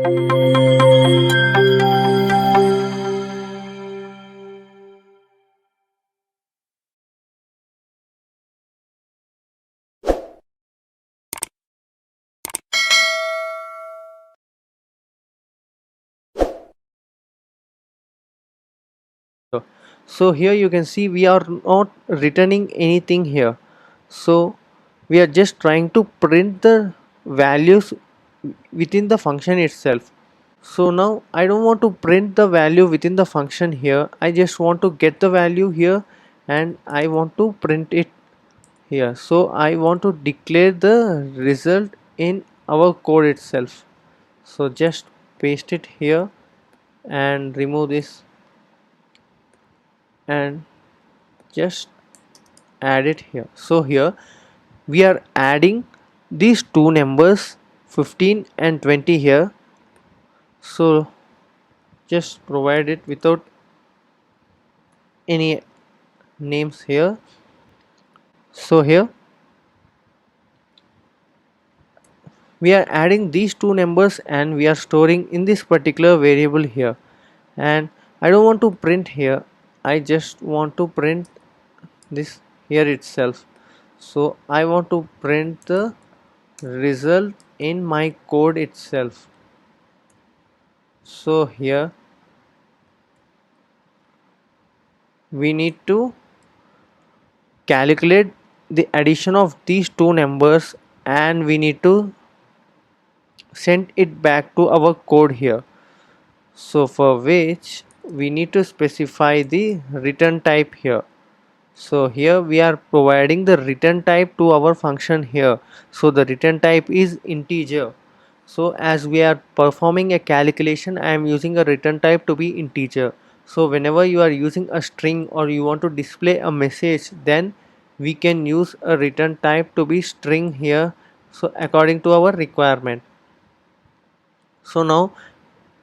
So here you can see we are not returning anything here. So we are just trying to print the values within the function itself. So now I don't want to print the value within the function here. I just want to get the value here and I want to print it here. So I want to declare the result in our code itself. So just paste it here and remove this and just add it here. So here we are adding these two numbers 15 and 20 here. So just provide it without any names here. So here we are adding these two numbers and we are storing in this particular variable here, and I don't want to print here, I just want to print this here itself. So I want to print the result in my code itself. So here we need to calculate the addition of these two numbers and we need to send it back to our code here. So for which we need to specify the return type here. So here we are providing the return type to our function here. So the return type is integer. So as we are performing a calculation, I am using a return type to be integer. So whenever you are using a string or you want to display a message, then we can use a return type to be string here. So according to our requirement. So now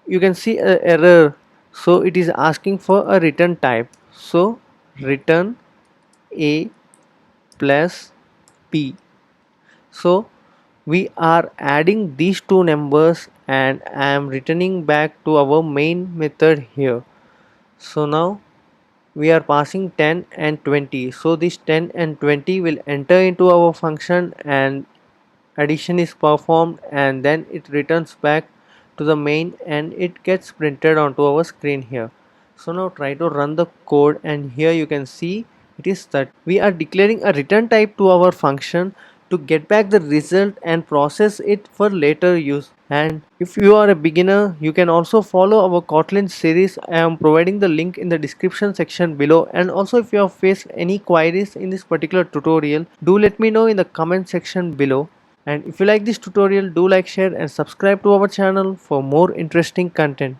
you can see a error. So it is asking for a return type. So return a plus p. So we are adding these two numbers and I am returning back to our main method here. So now we are passing 10 and 20. So this 10 and 20 will enter into our function and addition is performed and then it returns back to the main and it gets printed onto our screen here. So now try to run the code and here you can see it is that we are declaring a return type to our function to get back the result and process it for later use. And if you are a beginner, you can also follow our Kotlin series. I am providing the link in the description section below, and also if you have faced any queries in this particular tutorial, do let me know in the comment section below. And if you like this tutorial, do like, share and subscribe to our channel for more interesting content.